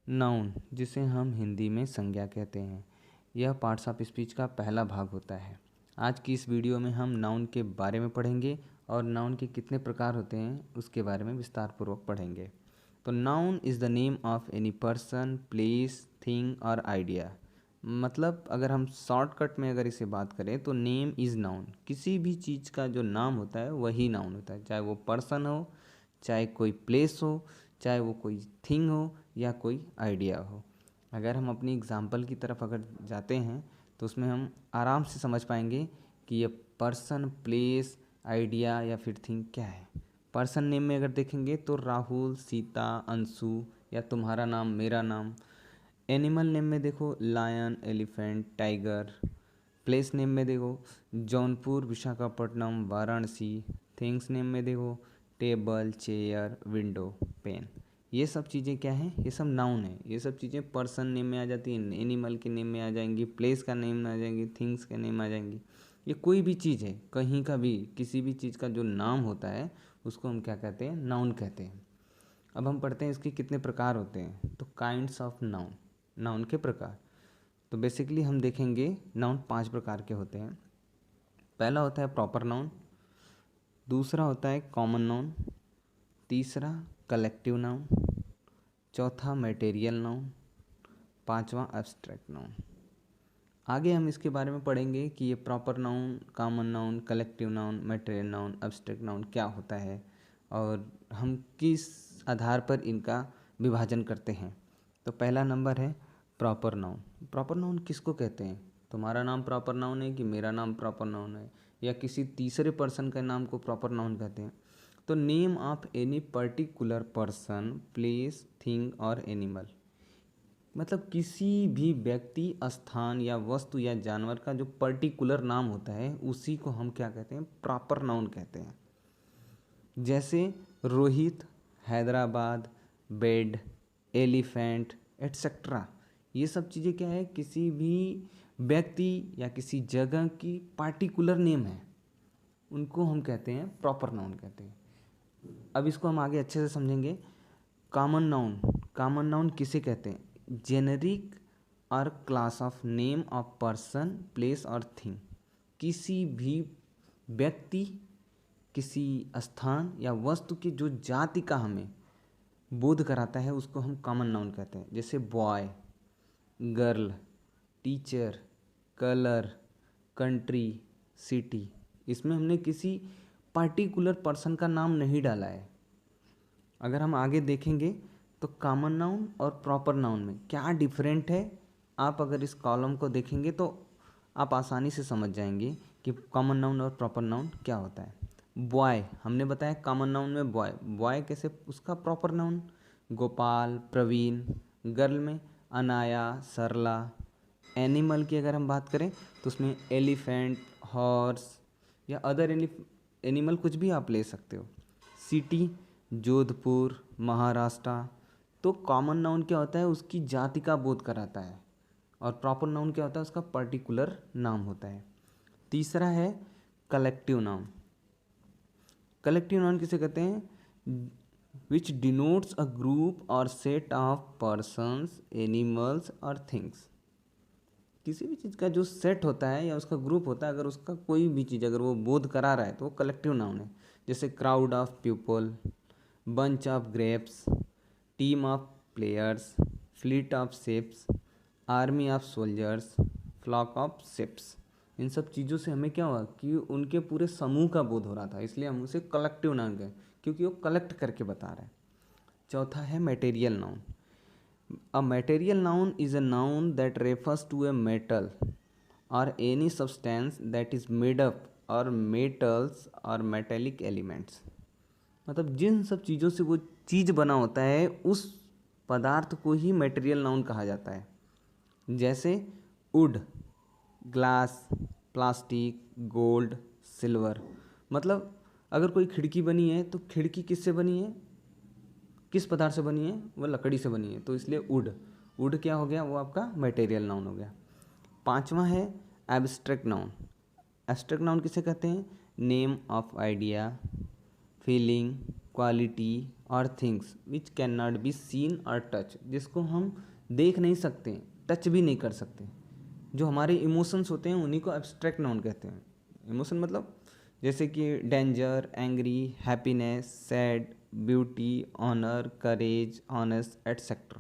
Noun, जिसे हम हिंदी में संज्ञा कहते हैं, यह पार्ट्स ऑफ स्पीच का पहला भाग होता है। आज की इस वीडियो में हम नाउन के बारे में पढ़ेंगे और नाउन के कितने प्रकार होते हैं उसके बारे में विस्तार पूर्वक पढ़ेंगे। तो noun is the name of any person, place, thing और आइडिया। मतलब अगर हम शॉर्टकट में अगर इसे बात करें तो नेम इज़ नाउन। किसी भी चीज़ का जो नाम होता है वही नाउन होता है, चाहे वो पर्सन हो, चाहे कोई प्लेस हो, चाहे वो कोई थिंग हो या कोई आइडिया हो। अगर हम अपनी एग्जाम्पल की तरफ अगर जाते हैं तो उसमें हम आराम से समझ पाएंगे कि ये पर्सन, प्लेस, आइडिया या फिर थिंग क्या है। पर्सन नेम में अगर देखेंगे तो राहुल, सीता, अंशु या तुम्हारा नाम, मेरा नाम। एनिमल नेम में देखो lion, elephant, tiger. Place name में देखो जौनपुर, विशाखापट्टनम, वाराणसी। थिंग्स नेम में देखो टेबल, चेयर, विंडो, पेन। ये सब चीज़ें क्या हैं? ये सब नाउन है। ये सब चीज़ें पर्सन नेम में आ जाती हैं, एनिमल के नेम में आ जाएंगी, प्लेस का नेम आ जाएंगी, थिंग्स के नेम आ जाएंगी। ये कोई भी चीज़ है, कहीं का भी किसी भी चीज़ का जो नाम होता है उसको हम क्या कहते हैं? नाउन कहते हैं। अब हम पढ़ते हैं इसके कितने प्रकार होते हैं। तो काइंड्स ऑफ नाउन, नाउन के प्रकार। तो बेसिकली हम देखेंगे नाउन 5 प्रकार के होते हैं। पहला होता है प्रॉपर नाउन, दूसरा होता है कॉमन नाउन, तीसरा कलेक्टिव नाउन, चौथा मटेरियल नाउन, पांचवा एब्स्ट्रैक्ट नाउन। आगे हम इसके बारे में पढ़ेंगे कि ये proper noun, common noun, collective noun, material noun, abstract noun क्या होता है और हम किस आधार पर इनका विभाजन करते हैं। तो पहला नंबर है प्रॉपर नाउन। प्रॉपर नाउन किसको कहते हैं? तुम्हारा नाम प्रॉपर नाउन है कि मेरा नाम प्रॉपर नाउन है या किसी तीसरे पर्सन के नाम को प्रॉपर नाउन कहते हैं? तो name of any particular person, place, thing और एनिमल। मतलब किसी भी व्यक्ति, स्थान या वस्तु या जानवर का जो पर्टिकुलर नाम होता है उसी को हम क्या कहते हैं? प्रॉपर नाउन कहते हैं। जैसे Rohit, Hyderabad, bed, elephant etcetera. ये सब चीज़ें क्या है? किसी भी व्यक्ति या किसी जगह की पार्टिकुलर नेम है, उनको हम कहते हैं प्रॉपर नाउन कहते हैं। अब इसको हम आगे अच्छे से समझेंगे। कॉमन नाउन, कॉमन नाउन किसे कहते हैं? जेनेरिक और class of name of person, place और थिंग। किसी भी व्यक्ति, किसी स्थान या वस्तु की जो जाति का हमें बोध कराता है उसको हम कॉमन नाउन कहते हैं। जैसे boy, girl, teacher, colour, country, city. इसमें हमने किसी पार्टिकुलर पर्सन का नाम नहीं डाला है। अगर हम आगे देखेंगे तो कॉमन नाउन और प्रॉपर नाउन में क्या डिफरेंट है, आप अगर इस कॉलम को देखेंगे तो आप आसानी से समझ जाएंगे कि कॉमन नाउन और प्रॉपर नाउन क्या होता है। बॉय हमने बताया कॉमन नाउन में बॉय, बॉय कैसे? उसका proper noun Gopal, Praveen. Girl में अनाया, सरला। एनिमल की अगर हम बात करें तो उसमें एलिफेंट, हॉर्स या अदर एनिमल कुछ भी आप ले सकते हो। सिटी जोधपुर, महाराष्ट्र। तो कॉमन नाउन क्या होता है? उसकी जाति का बोध कराता है और प्रॉपर नाउन क्या होता है? उसका पर्टिकुलर नाम होता है। तीसरा है कलेक्टिव नाउन। कलेक्टिव नाउन किसे कहते हैं? विच डिनोट्स अ ग्रुप और सेट ऑफ पर्सन्स, एनिमल्स और थिंग्स। किसी भी चीज़ का जो सेट होता है या उसका ग्रुप होता है, अगर उसका कोई भी चीज़ अगर वो बोध करा रहा है तो वो कलेक्टिव नाउन है। जैसे crowd of people, bunch of grapes, team of players, fleet of ships, army of soldiers, flock of ships. इन सब चीज़ों से हमें क्या हुआ कि उनके पूरे समूह का बोध हो रहा था, इसलिए हम उसे कलेक्टिव नाउन कहें, क्योंकि वो कलेक्ट करके बता रहा है। चौथा है material noun. A material noun is a noun that refers to a metal or any substance that is made up or metals or metallic elements। मतलब जिन सब चीज़ों से वो चीज़ बना होता है उस पदार्थ को ही मटेरियल नाउन कहा जाता है। जैसे would, glass, plastic, gold, silver. मतलब अगर कोई खिड़की बनी है तो खिड़की किससे बनी है? किस पदार्थ से बनी है? वो लकड़ी से बनी है, तो इसलिए वुड, वुड क्या हो गया? वो आपका मटेरियल नाउन हो गया। पांचवा है एब्स्ट्रैक्ट नाउन। एब्स्ट्रैक्ट नाउन किसे कहते हैं? Name of idea, feeling, quality और things which can not be seen और टच, जिसको हम देख नहीं सकते, टच भी नहीं कर सकते। जो हमारे इमोशंस होते हैं उन्हीं को एब्स्ट्रैक्ट नाउन कहते हैं। इमोशन मतलब जैसे कि danger, angry, happiness, sad, beauty, honour, courage, honest etcetera.